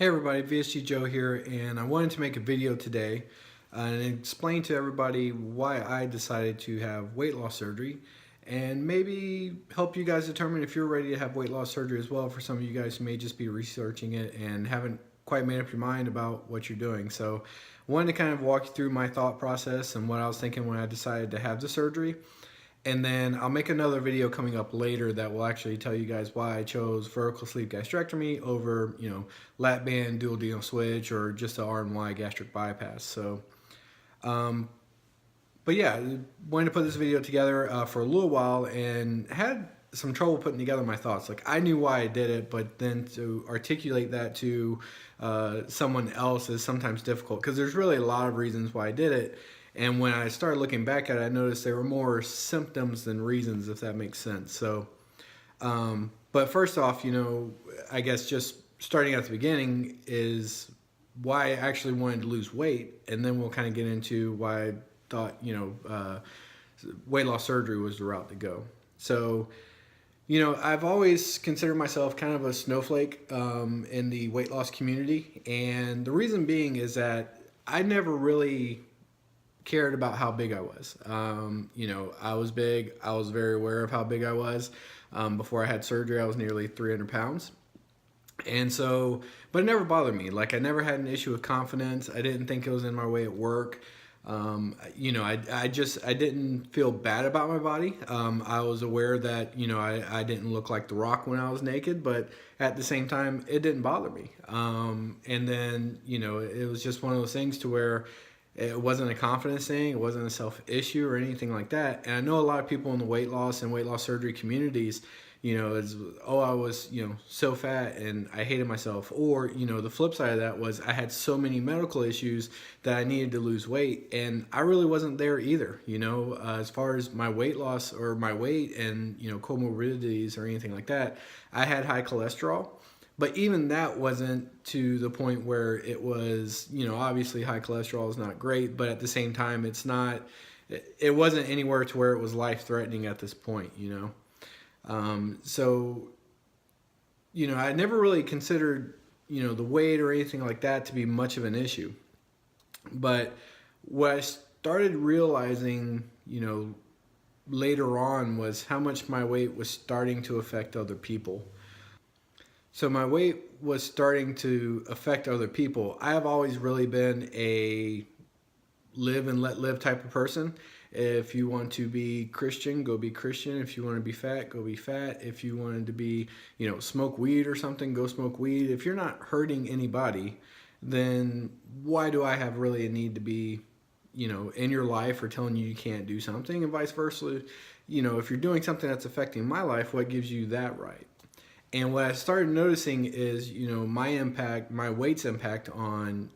Hey everybody, VSG Joe here, and I wanted to make a video today and explain to everybody why I decided to have weight loss surgery and maybe help you guys determine if you're ready to have weight loss surgery as well. For some of you guys who may just be researching it and haven't quite made up your mind about what you're doing. So I wanted to kind of walk you through my thought process and what I was thinking when I decided to have the surgery. And then I'll make another video coming up later that will actually tell you guys why I chose vertical sleeve gastrectomy over, lat band, dual denal switch, or just a R&Y gastric bypass. So, but yeah, wanted to put this video together for a little while and had some trouble putting together my thoughts. Like, I knew why I did it, but then to articulate that to someone else is sometimes difficult because there's really a lot of reasons why I did it. And when I started looking back at it, I noticed there were more symptoms than reasons, if that makes sense. So, but first off, I guess just starting at the beginning is why I actually wanted to lose weight. And then we'll kind of get into why I thought, weight loss surgery was the route to go. So, I've always considered myself kind of a snowflake in the weight loss community. And the reason being is that I never really cared about how big I was. I was big. I was very aware of how big I was. Before I had surgery, I was nearly 300 pounds. And so, but it never bothered me. Like, I never had an issue with confidence. I didn't think it was in my way at work. I didn't feel bad about my body. I was aware that, I didn't look like The Rock when I was naked, but at the same time, it didn't bother me. And then, it was just one of those things to where it wasn't a confidence thing. It wasn't a self issue or anything like that. And I know a lot of people in the weight loss and weight loss surgery communities, I was, so fat and I hated myself. Or, the flip side of that was I had so many medical issues that I needed to lose weight. And I really wasn't there either, as far as my weight loss or my weight and, comorbidities or anything like that. I had high cholesterol. But even that wasn't to the point where it was, obviously high cholesterol is not great, but at the same time, it wasn't anywhere to where it was life-threatening at this point, So, I never really considered, the weight or anything like that to be much of an issue. But what I started realizing, later on was how much my weight was starting to affect other people. So my weight was starting to affect other people. I have always really been a live and let live type of person. If you want to be Christian, go be Christian. If you want to be fat, go be fat. If you wanted to be, smoke weed or something, go smoke weed. If you're not hurting anybody, then why do I have really a need to be, in your life or telling you can't do something, and vice versa? If you're doing something that's affecting my life, what gives you that right? And what I started noticing is, my weight's impact on,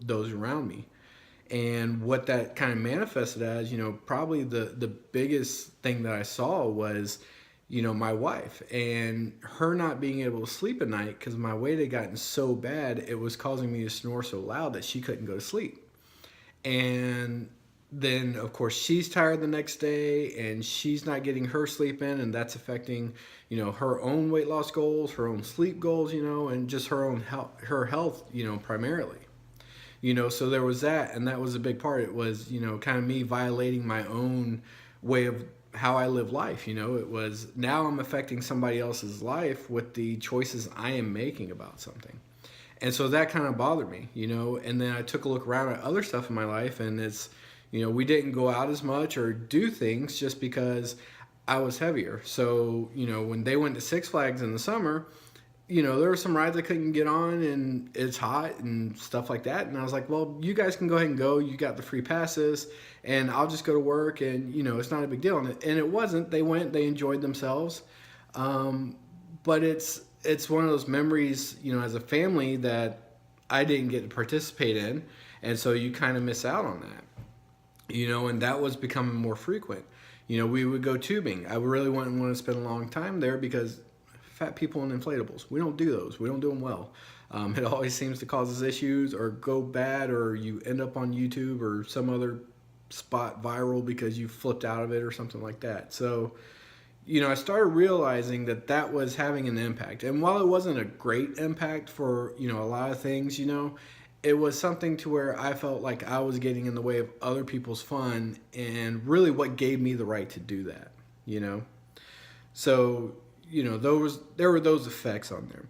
those around me. And what that kind of manifested as, probably the biggest thing that I saw was, my wife and her not being able to sleep at night because my weight had gotten so bad, it was causing me to snore so loud that she couldn't go to sleep. And then of course she's tired the next day and she's not getting her sleep in, and that's affecting, her own weight loss goals, her own sleep goals, and just her own health, primarily. So there was that, and that was a big part. It was, kind of me violating my own way of how I live life. It was, now I'm affecting somebody else's life with the choices I am making about something. And so that kind of bothered me, and then I took a look around at other stuff in my life, and it's, we didn't go out as much or do things just because I was heavier. So, when they went to Six Flags in the summer, there were some rides I couldn't get on and it's hot and stuff like that. And I was like, well, you guys can go ahead and go. You got the free passes and I'll just go to work and, it's not a big deal. And it wasn't. They went, they enjoyed themselves. But it's one of those memories, as a family that I didn't get to participate in. And so you kind of miss out on that. And that was becoming more frequent. We would go tubing. I really wouldn't want to spend a long time there because fat people and inflatables, we don't do those. We don't do them well. It always seems to cause us issues or go bad, or you end up on YouTube or some other spot viral because you flipped out of it or something like that. So, I started realizing that that was having an impact. And while it wasn't a great impact for, a lot of things, it was something to where I felt like I was getting in the way of other people's fun and really what gave me the right to do that, you know? So, there were those effects on there.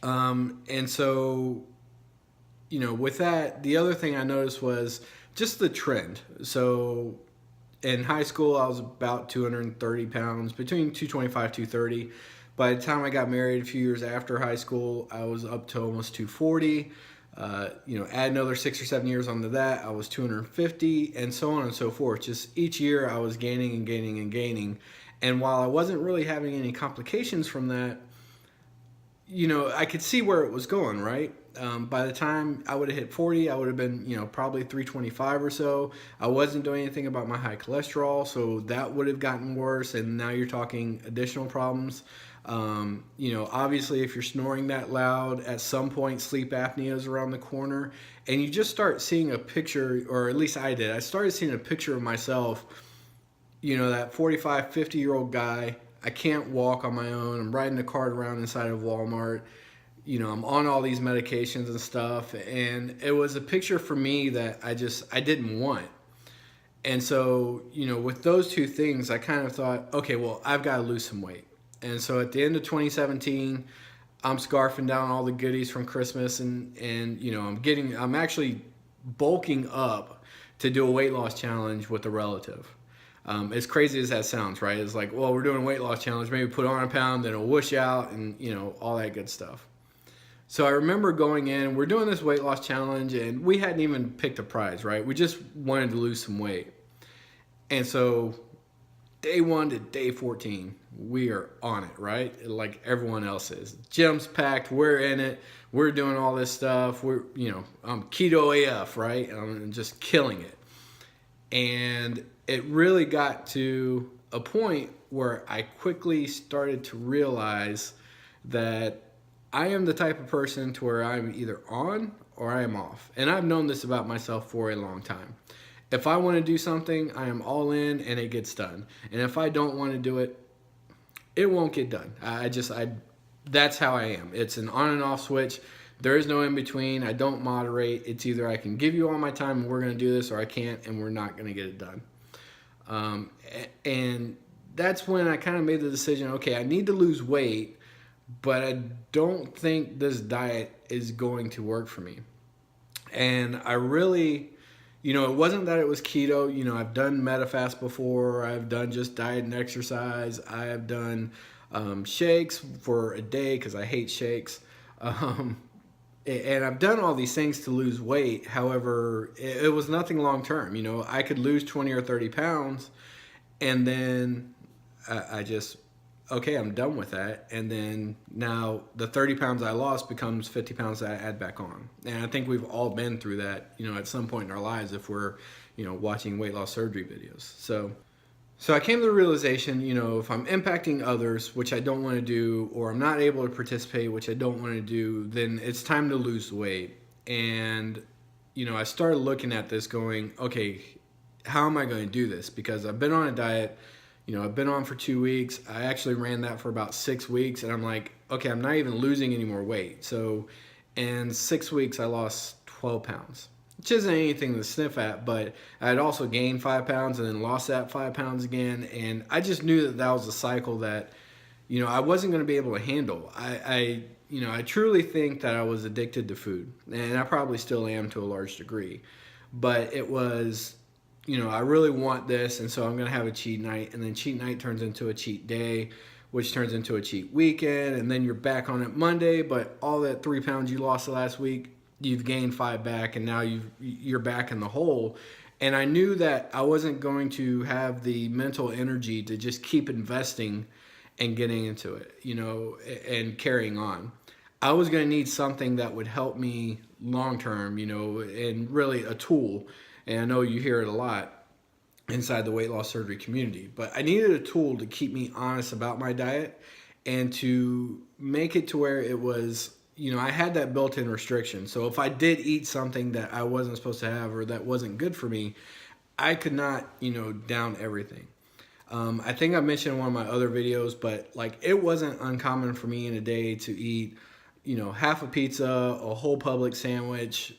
And so, with that, the other thing I noticed was just the trend. So in high school, I was about 230 pounds, between 225, 230. By the time I got married a few years after high school, I was up to almost 240. Add another 6 or 7 years onto that, I was 250, and so on and so forth. Just each year, I was gaining and gaining and gaining. And while I wasn't really having any complications from that, I could see where it was going, right? By the time I would have hit 40, I would have been, probably 325 or so. I wasn't doing anything about my high cholesterol, so that would have gotten worse. And now you're talking additional problems. Obviously, if you're snoring that loud, at some point, sleep apnea is around the corner. And you just start seeing a picture, or at least I did. I started seeing a picture of myself, that 45, 50-year-old guy. I can't walk on my own. I'm riding a cart around inside of Walmart. I'm on all these medications and stuff. And it was a picture for me that I didn't want. And so, with those two things, I kind of thought, okay, well, I've got to lose some weight. And so at the end of 2017, I'm scarfing down all the goodies from Christmas and I'm actually bulking up to do a weight loss challenge with a relative. As crazy as that sounds, right? It's like, well, we're doing a weight loss challenge. Maybe put on a pound, then it'll whoosh out and, all that good stuff. So I remember going in, we're doing this weight loss challenge and we hadn't even picked a prize, right? We just wanted to lose some weight. And so day 1 to day 14, we are on it, right? Like everyone else is. Gym's packed, we're in it, we're doing all this stuff. I'm keto AF, right? I'm just killing it. And it really got to a point where I quickly started to realize that I am the type of person to where I'm either on or I am off. And I've known this about myself for a long time. If I want to do something, I am all in and it gets done. And if I don't want to do it, it won't get done. That's how I am. It's an on and off switch. There is no in between. I don't moderate. It's either I can give you all my time and we're going to do this, or I can't and we're not going to get it done. And that's when I kind of made the decision, okay, I need to lose weight, but I don't think this diet is going to work for me. And I really, it wasn't that it was keto. I've done MetaFast before. I've done just diet and exercise. I have done shakes for a day because I hate shakes. And I've done all these things to lose weight. However, it was nothing long term. I could lose 20 or 30 pounds and then I just, okay, I'm done with that. And then now the 30 pounds I lost becomes 50 pounds that I add back on. And I think we've all been through that, at some point in our lives if we're, watching weight loss surgery videos. So I came to the realization, if I'm impacting others, which I don't want to do, or I'm not able to participate, which I don't want to do, then it's time to lose weight. And, I started looking at this going, okay, how am I going to do this? Because I've been on a diet, I've been on for 2 weeks. I actually ran that for about 6 weeks. And I'm like, okay, I'm not even losing any more weight. So in 6 weeks, I lost 12 pounds. Which isn't anything to sniff at, but I had also gained 5 pounds and then lost that 5 pounds again. And I just knew that that was a cycle that, I wasn't going to be able to handle. I truly think that I was addicted to food, and I probably still am to a large degree. But it was, I really want this, and so I'm going to have a cheat night, and then cheat night turns into a cheat day, which turns into a cheat weekend, and then you're back on it Monday, but all that 3 pounds you lost last week, you've gained 5 back, and now you're back in the hole. And I knew that I wasn't going to have the mental energy to just keep investing and getting into it, and carrying on. I was going to need something that would help me long term, and really a tool. And I know you hear it a lot inside the weight loss surgery community, but I needed a tool to keep me honest about my diet and to make it to where it was, I had that built-in restriction. So if I did eat something that I wasn't supposed to have or that wasn't good for me, I could not, down everything. I think I mentioned in one of my other videos, but like it wasn't uncommon for me in a day to eat, half a pizza, a whole Publix sandwich,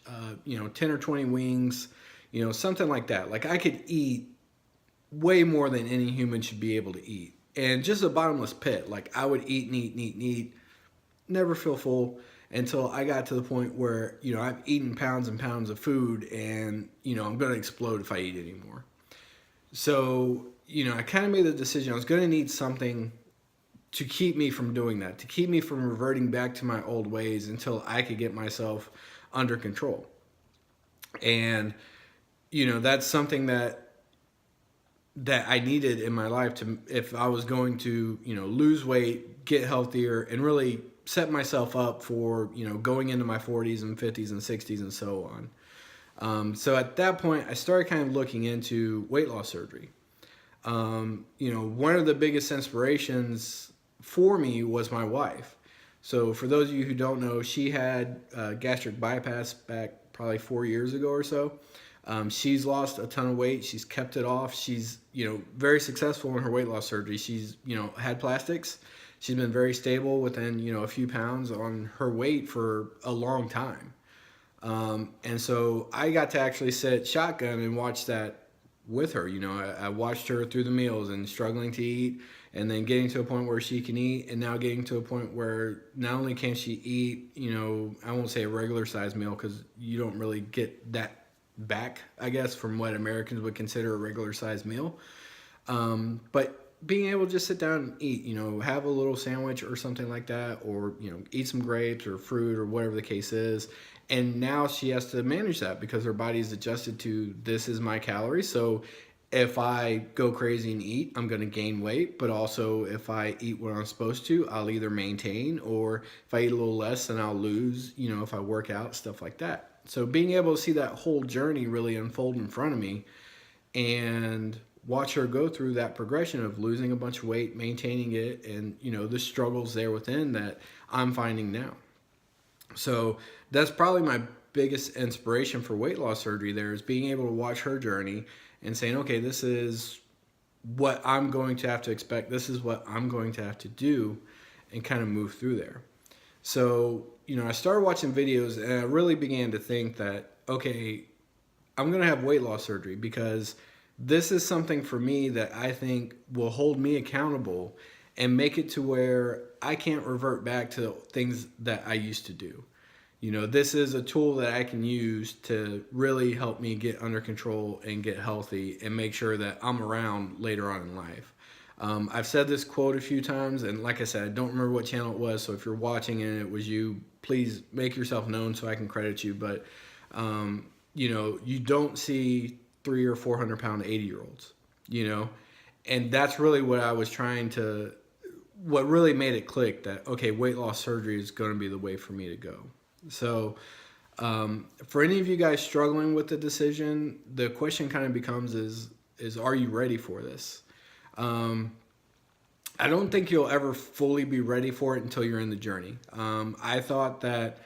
10 or 20 wings, something like that. Like I could eat way more than any human should be able to eat. And just a bottomless pit. Like I would eat and eat and eat and eat, never feel full until I got to the point where, I've eaten pounds and pounds of food and, I'm going to explode if I eat anymore. So, I kind of made the decision I was going to need something to keep me from doing that, to keep me from reverting back to my old ways until I could get myself under control. And, that's something that I needed in my life to, if I was going to, lose weight, get healthier, and really set myself up for, going into my 40s and 50s and 60s and so on. So at that point, I started kind of looking into weight loss surgery. One of the biggest inspirations for me was my wife. So for those of you who don't know, she had gastric bypass back probably 4 years ago or so. She's lost a ton of weight. She's kept it off. She's, very successful in her weight loss surgery. She's, had plastics. She's been very stable within, a few pounds on her weight for a long time. And so I got to actually sit shotgun and watch that with her. I watched her through the meals and struggling to eat, and then getting to a point where she can eat, and now getting to a point where not only can she eat, I won't say a regular size meal because you don't really get that back, I guess, from what Americans would consider a regular size meal. But being able to just sit down and eat, have a little sandwich or something like that, or, eat some grapes or fruit or whatever the case is. And now she has to manage that because her body's adjusted to, this is my calories. So if I go crazy and eat, I'm going to gain weight. But also if I eat what I'm supposed to, I'll either maintain, or if I eat a little less, then I'll lose, if I work out, stuff like that. So being able to see that whole journey really unfold in front of me and watch her go through that progression of losing a bunch of weight, maintaining it, and, the struggles there within that I'm finding now. So that's probably my biggest inspiration for weight loss surgery there, is being able to watch her journey and saying, okay, this is what I'm going to have to expect. This is what I'm going to have to do, and kind of move through there. So, I started watching videos and I really began to think that, okay, I'm going to have weight loss surgery because this is something for me that I think will hold me accountable and make it to where I can't revert back to things that I used to do. This is a tool that I can use to really help me get under control and get healthy and make sure that I'm around later on in life. I've said this quote a few times, and like I said, I don't remember what channel it was, so if you're watching and it was you, please make yourself known so I can credit you. But, you don't see 300 or 400 pound 80-year-olds, and that's really what I was what really made it click that, okay, weight loss surgery is going to be the way for me to go. So for any of you guys struggling with the decision, the question kind of becomes is are you ready for this? I don't think you'll ever fully be ready for it until you're in the journey. I thought that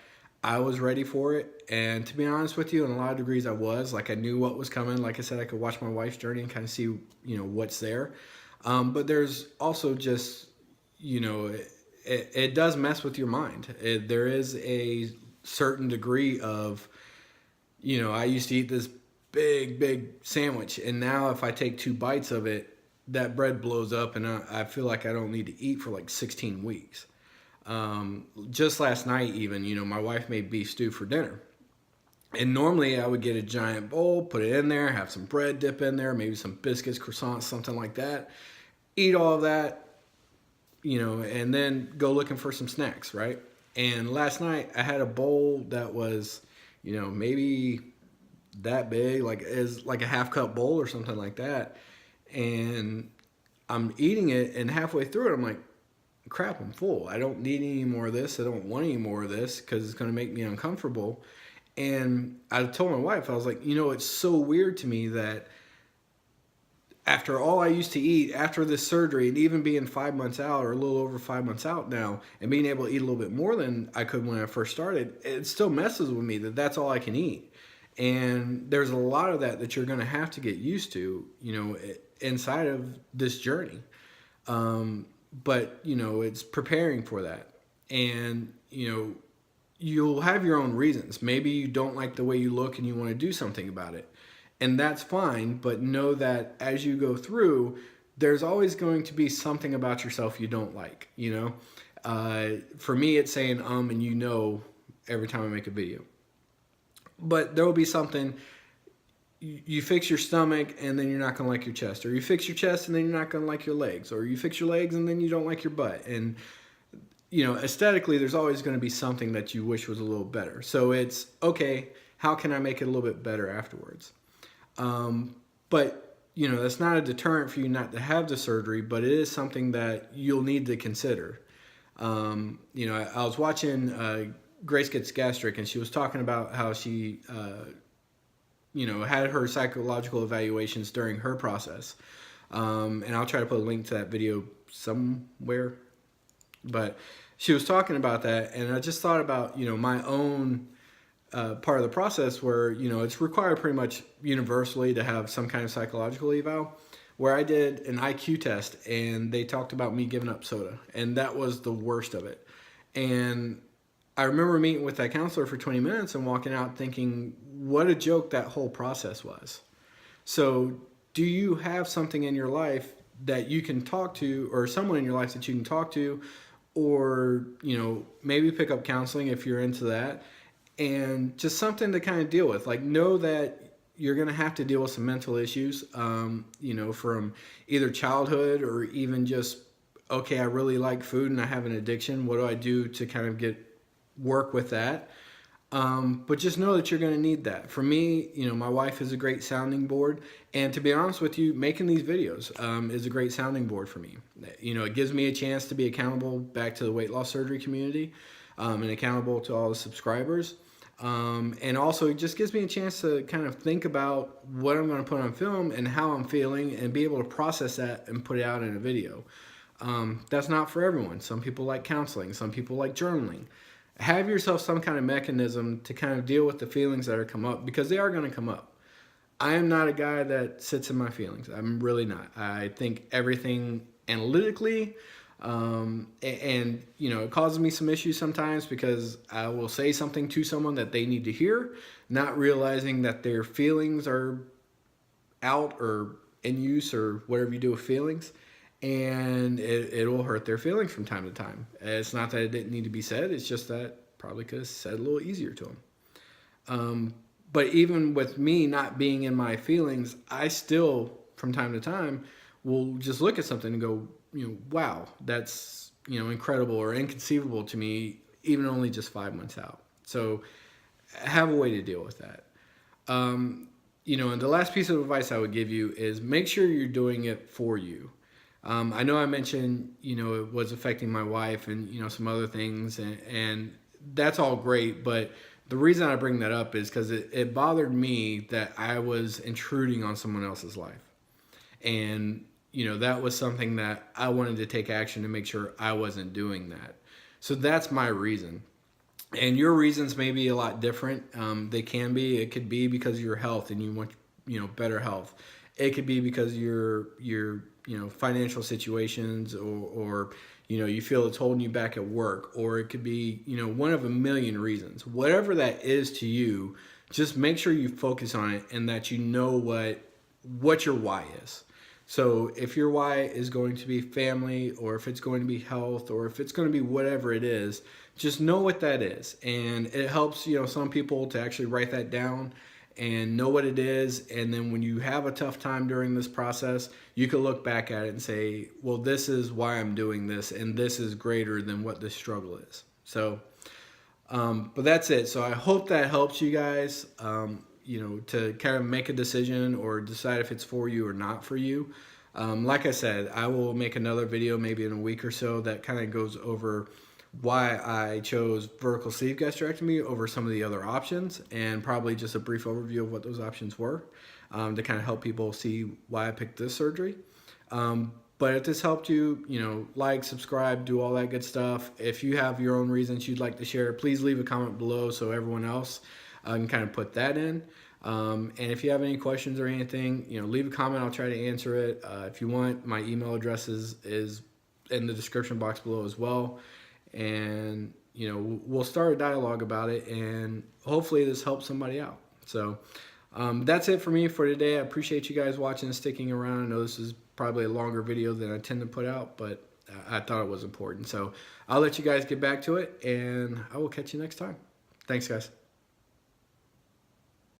I was ready for it, and to be honest with you, in a lot of degrees I was. Like, I knew what was coming. Like I said, I could watch my wife's journey and kind of see, what's there. But there's also just, it does mess with your mind. There is a certain degree of, I used to eat this big sandwich, and now if I take 2 bites of it, that bread blows up, and I feel like I don't need to eat for like 16 weeks. Just last night even, my wife made beef stew for dinner. And normally I would get a giant bowl, put it in there, have some bread dip in there, maybe some biscuits, croissants, something like that. Eat all of that, and then go looking for some snacks, right? And last night I had a bowl that was, maybe that big, like a half cup bowl or something like that. And I'm eating it, and halfway through it, I'm like, crap, I'm full. I don't need any more of this. I don't want any more of this because it's going to make me uncomfortable. And I told my wife, I was like, it's so weird to me that after all I used to eat after this surgery, and even being 5 months out or a little over 5 months out now, and being able to eat a little bit more than I could when I first started, it still messes with me that that's all I can eat. And there's a lot of that you're going to have to get used to. inside of this journey. But, you know, it's preparing for that. And, you know, you'll have your own reasons. Maybe you don't like the way you look and you want to do something about it. And that's fine, but know that as you go through, there's always going to be something about yourself you don't like, you know? For me, it's saying and you know every time I make a video. But there will be something, you fix your stomach and then you're not going to like your chest. Or you fix your chest and then you're not going to like your legs. Or you fix your legs and then you don't like your butt. And, you know, aesthetically, there's always going to be something that you wish was a little better. So it's, okay, how can I make it a little bit better afterwards? But, you know, that's not a deterrent for you not to have the surgery, but it is something that you'll need to consider. You know, I was watching Grace Gets Gastric, and she was talking about how she, you know, had her psychological evaluations during her process. And I'll try to put a link to that video somewhere. But she was talking about that, and I just thought about, you know, my own part of the process where, you know, it's required pretty much universally to have some kind of psychological eval, where I did an IQ test and they talked about me giving up soda, and that was the worst of it. And I remember meeting with that counselor for 20 minutes and walking out thinking, what a joke that whole process was. So do you have something in your life that you can talk to, or someone in your life that you can talk to, or, you know, maybe pick up counseling if you're into that, and just something to kind of deal with. Like, know that you're going to have to deal with some mental issues, you know, from either childhood or even just, okay, I really like food and I have an addiction. What do I do to kind of work with that? But just know that you're going to need that. For me, you know, my wife is a great sounding board. And to be honest with you, making these videos is a great sounding board for me. You know, it gives me a chance to be accountable back to the weight loss surgery community, and accountable to all the subscribers. And also it just gives me a chance to kind of think about what I'm going to put on film and how I'm feeling, and be able to process that and put it out in a video. That's not for everyone. Some people like counseling. Some people like journaling. Have yourself some kind of mechanism to kind of deal with the feelings that are come up, because they are going to come up. I am not a guy that sits in my feelings. I'm really not. I think everything analytically, and you know, it causes me some issues sometimes, because I will say something to someone that they need to hear, not realizing that their feelings are out or in use, or whatever you do with feelings, and it will hurt their feelings from time to time. It's not that it didn't need to be said, it's just that probably could have said a little easier to them. But even with me not being in my feelings, I still, from time to time, will just look at something and go, you know, wow, that's, you know, incredible or inconceivable to me, even only just 5 months out. So have a way to deal with that. You know, and the last piece of advice I would give you is make sure you're doing it for you. I know I mentioned, you know, it was affecting my wife and, you know, some other things, and that's all great. But the reason I bring that up is because it bothered me that I was intruding on someone else's life. And, you know, that was something that I wanted to take action to make sure I wasn't doing that. So that's my reason. And your reasons may be a lot different. They can be. It could be because of your health and you want, you know, better health. It could be because of your you know, financial situations, or you know, you feel it's holding you back at work, or it could be, you know, one of a million reasons. Whatever that is to you, just make sure you focus on it and that you know what your why is. So if your why is going to be family, or if it's going to be health, or if it's going to be whatever it is, just know what that is. And it helps, you know, some people to actually write that down and know what it is. And then when you have a tough time during this process, you can look back at it and say, well, this is why I'm doing this, and this is greater than what this struggle is. So, but that's it. So I hope that helps you guys, you know, to kind of make a decision or decide if it's for you or not for you. Like I said, I will make another video maybe in a week or so that kind of goes over why I chose vertical sleeve gastrectomy over some of the other options, and probably just a brief overview of what those options were, to kind of help people see why I picked this surgery. But if this helped you, you know, like, subscribe, do all that good stuff. If you have your own reasons you'd like to share, please leave a comment below so everyone else can kind of put that in. And if you have any questions or anything, leave a comment. I'll try to answer it. If you want, my email address is in the description box below as well. And, we'll start a dialogue about it, and hopefully this helps somebody out. So that's it for me for today. I appreciate you guys watching and sticking around. I know this is probably a longer video than I tend to put out, but I thought it was important. So I'll let you guys get back to it, and I will catch you next time. Thanks, guys.